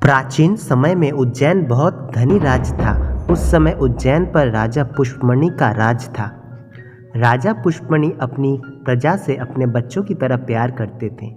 प्राचीन समय में उज्जैन बहुत धनी राज्य था। उस समय उज्जैन पर राजा पुष्पमणि का राज था। राजा पुष्पमणि अपनी प्रजा से अपने बच्चों की तरह प्यार करते थे।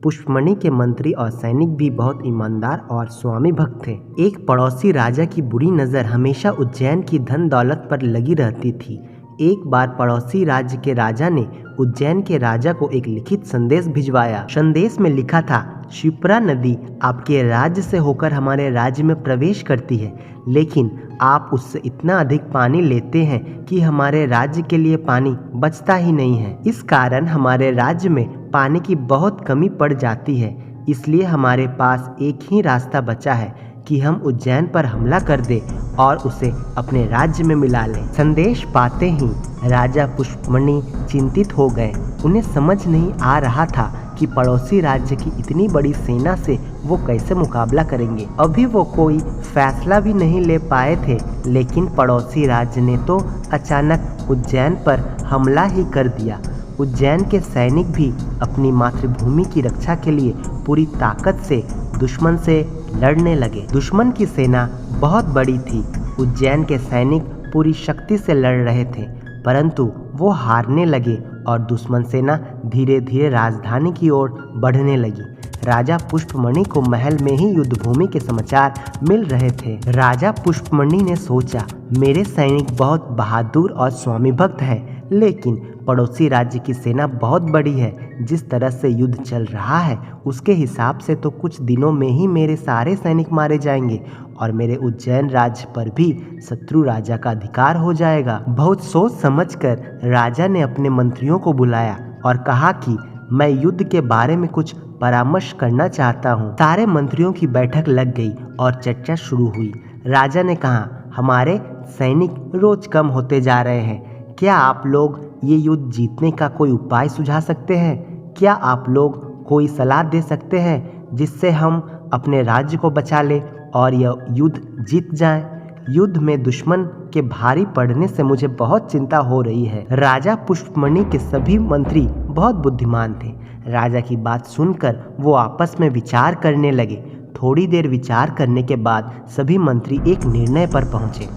पुष्पमणि के मंत्री और सैनिक भी बहुत ईमानदार और स्वामी भक्त थे। एक पड़ोसी राजा की बुरी नज़र हमेशा उज्जैन की धन दौलत पर लगी रहती थी। एक बार पड़ोसी राज्य के राजा ने उज्जैन के राजा को एक लिखित संदेश भिजवाया। संदेश में लिखा था, शिप्रा नदी आपके राज्य से होकर हमारे राज्य में प्रवेश करती है, लेकिन आप उससे इतना अधिक पानी लेते हैं कि हमारे राज्य के लिए पानी बचता ही नहीं है। इस कारण हमारे राज्य में पानी की बहुत कमी पड़ जाती है। इसलिए हमारे पास एक ही रास्ता बचा है कि हम उज्जैन पर हमला कर दें और उसे अपने राज्य में मिला लें। संदेश पाते ही राजा पुष्पमणि चिंतित हो गए। उन्हें समझ नहीं आ रहा था कि पड़ोसी राज्य की इतनी बड़ी सेना से वो कैसे मुकाबला करेंगे। अभी वो कोई फैसला भी नहीं ले पाए थे, लेकिन पड़ोसी राज्य ने तो अचानक उज्जैन पर हमला ही कर दिया। उज्जैन के सैनिक भी अपनी मातृभूमि की रक्षा के लिए पूरी ताकत से दुश्मन से लड़ने लगे। दुश्मन की सेना बहुत बड़ी थी। उज्जैन के सैनिक पूरी शक्ति से लड़ रहे थे, परंतु वो हारने लगे और दुश्मन सेना धीरे धीरे राजधानी की ओर बढ़ने लगी। राजा पुष्पमणि को महल में ही युद्ध भूमि के समाचार मिल रहे थे। राजा पुष्पमणि ने सोचा, मेरे सैनिक बहुत बहादुर और स्वामी भक्त हैं, लेकिन पड़ोसी राज्य की सेना बहुत बड़ी है। जिस तरह से युद्ध चल रहा है उसके हिसाब से तो कुछ दिनों में ही मेरे सारे सैनिक मारे जाएंगे और मेरे उज्जैन राज्य पर भी शत्रु राजा का अधिकार हो जाएगा। बहुत सोच समझकर राजा ने अपने मंत्रियों को बुलाया और कहा कि मैं युद्ध के बारे में कुछ परामर्श करना चाहता हूँ। सारे मंत्रियों की बैठक लग गई और चर्चा शुरू हुई। राजा ने कहा, हमारे सैनिक रोज कम होते जा रहे हैं। क्या आप लोग ये युद्ध जीतने का कोई उपाय सुझा सकते हैं? क्या आप लोग कोई सलाह दे सकते हैं जिससे हम अपने राज्य को बचा लें और यह युद्ध जीत जाएं? युद्ध में दुश्मन के भारी पड़ने से मुझे बहुत चिंता हो रही है। राजा पुष्पमणि के सभी मंत्री बहुत बुद्धिमान थे। राजा की बात सुनकर वो आपस में विचार करने लगे। थोड़ी देर विचार करने के बाद सभी मंत्री एक निर्णय पर पहुंचे।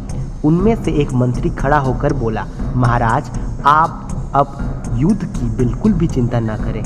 उनमें से एक मंत्री खड़ा होकर बोला, महाराज, आप अब युद्ध की बिल्कुल भी चिंता न करें।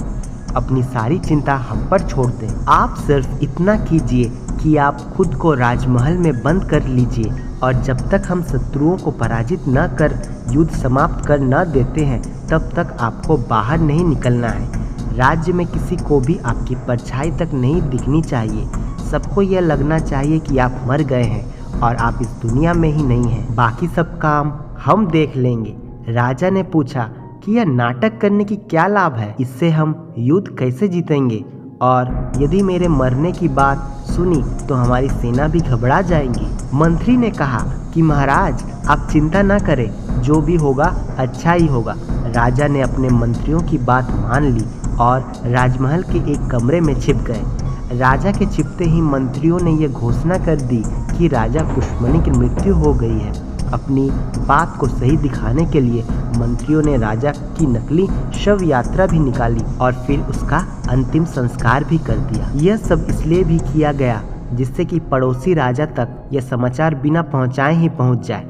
अपनी सारी चिंता हम पर छोड़ दें। आप सिर्फ इतना कीजिए कि आप खुद को राजमहल में बंद कर लीजिए और जब तक हम शत्रुओं को पराजित न कर युद्ध समाप्त कर न देते हैं तब तक आपको बाहर नहीं निकलना है। राज्य में किसी को भी आपकी परछाई तक नहीं दिखनी चाहिए। सबको यह लगना चाहिए कि आप मर गए हैं और आप इस दुनिया में ही नहीं हैं। बाकी सब काम हम देख लेंगे। राजा ने पूछा कि यह नाटक करने की क्या लाभ है? इससे हम युद्ध कैसे जीतेंगे? और यदि मेरे मरने की बात सुनी तो हमारी सेना भी घबरा जाएंगी। मंत्री ने कहा कि महाराज, आप चिंता न करें, जो भी होगा अच्छा ही होगा। राजा ने अपने मंत्रियों की बात मान ली और राजमहल के एक कमरे में छिप गए। राजा के छिपते ही मंत्रियों ने यह घोषणा कर दी कि राजा पुष्पमणि की मृत्यु हो गई है। अपनी बात को सही दिखाने के लिए मंत्रियों ने राजा की नकली शव यात्रा भी निकाली और फिर उसका अंतिम संस्कार भी कर दिया। यह सब इसलिए भी किया गया जिससे कि पड़ोसी राजा तक यह समाचार बिना पहुंचाए ही पहुंच जाए।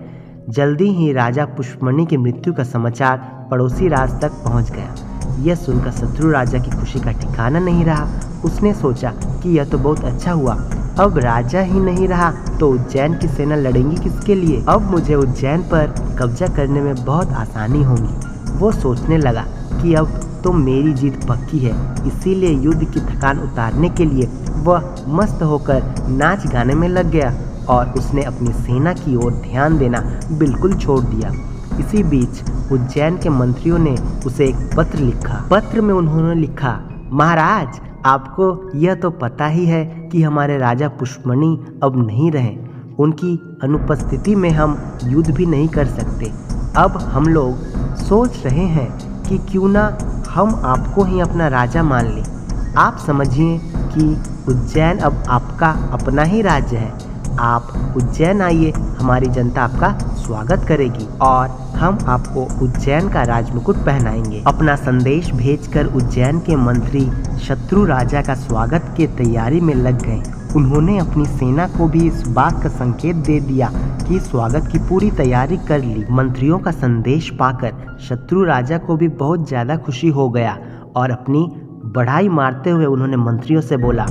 जल्दी ही राजा पुष्पमणि की मृत्यु का समाचार पड़ोसी राज तक पहुंच गया। यह सुनकर शत्रु राजा की खुशी का ठिकाना नहीं रहा। उसने सोचा कि यह तो बहुत अच्छा हुआ, अब राजा ही नहीं रहा तो उज्जैन की सेना लड़ेंगी किसके लिए? अब मुझे उज्जैन पर कब्जा करने में बहुत आसानी होगी। वो सोचने लगा कि अब तो मेरी जीत पक्की है। इसीलिए युद्ध की थकान उतारने के लिए वह मस्त होकर नाच गाने में लग गया और उसने अपनी सेना की ओर ध्यान देना बिल्कुल छोड़ दिया। इसी बीच उज्जैन के मंत्रियों ने उसे एक पत्र लिखा। पत्र में उन्होंने लिखा, महाराज, आपको यह तो पता ही है कि हमारे राजा पुष्पमणि अब नहीं रहे। उनकी अनुपस्थिति में हम युद्ध भी नहीं कर सकते। अब हम लोग सोच रहे हैं कि क्यों ना हम आपको ही अपना राजा मान लें। आप समझिए कि उज्जैन अब आपका अपना ही राज्य है। आप उज्जैन आइए, हमारी जनता आपका स्वागत करेगी और हम आपको उज्जैन का राजमुकुट पहनाएंगे। अपना संदेश भेजकर उज्जैन के मंत्री शत्रु राजा का स्वागत की तैयारी में लग गए। उन्होंने अपनी सेना को भी इस बात का संकेत दे दिया कि स्वागत की पूरी तैयारी कर ली। मंत्रियों का संदेश पाकर शत्रु राजा को भी बहुत ज़्यादा खुशी हो गया और अपनी बढ़ाई मारते हुए उन्होंने मंत्रियों से बोला,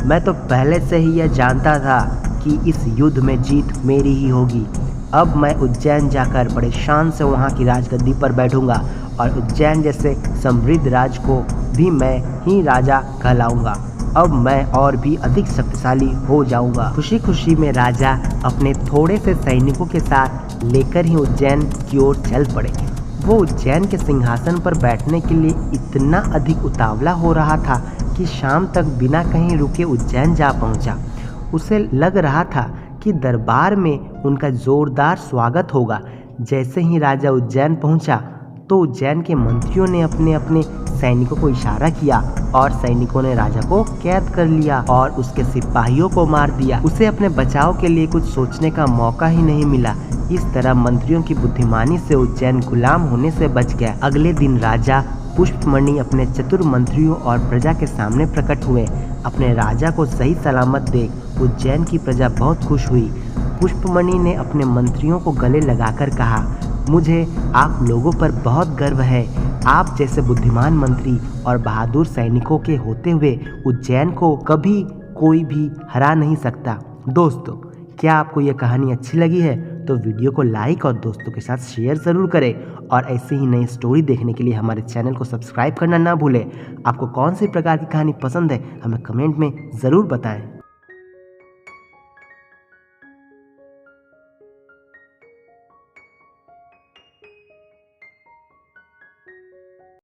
मैं तो पहले से ही यह जानता था कि इस युद्ध में जीत मेरी ही होगी। अब मैं उज्जैन जाकर बड़े शान से वहाँ की राजगद्दी पर बैठूंगा और उज्जैन जैसे समृद्ध राज को भी मैं ही राजा कहलाऊंगा। अब मैं और भी अधिक शक्तिशाली हो जाऊंगा। खुशी खुशी में राजा अपने थोड़े से सैनिकों के साथ लेकर ही उज्जैन की ओर चल पड़े। वो उज्जैन के सिंहासन पर बैठने के लिए इतना अधिक उतावला हो रहा था कि शाम तक बिना कहीं रुके उज्जैन जा पहुंचा। उसे लग रहा था कि दरबार में उनका जोरदार स्वागत होगा। जैसे ही राजा उज्जैन पहुंचा तो उज्जैन के मंत्रियों ने अपने अपने सैनिकों को इशारा किया और सैनिकों ने राजा को कैद कर लिया और उसके सिपाहियों को मार दिया। उसे अपने बचाव के लिए कुछ सोचने का मौका ही नहीं मिला। इस तरह मंत्रियों की बुद्धिमानी से उज्जैन गुलाम होने से बच गया। अगले दिन राजा पुष्पमणि अपने चतुर मंत्रियों और प्रजा के सामने प्रकट हुए। अपने राजा को सही सलामत देख उज्जैन की प्रजा बहुत खुश हुई। पुष्पमणि ने अपने मंत्रियों को गले लगाकर कहा, मुझे आप लोगों पर बहुत गर्व है। आप जैसे बुद्धिमान मंत्री और बहादुर सैनिकों के होते हुए उज्जैन को कभी कोई भी हरा नहीं सकता। दोस्तों, क्या आपको यह कहानी अच्छी लगी है तो वीडियो को लाइक और दोस्तों के साथ शेयर ज़रूर करें और ऐसे ही नई स्टोरी देखने के लिए हमारे चैनल को सब्सक्राइब करना ना भूलें। आपको कौन सी प्रकार की कहानी पसंद है हमें कमेंट में ज़रूर बताएं।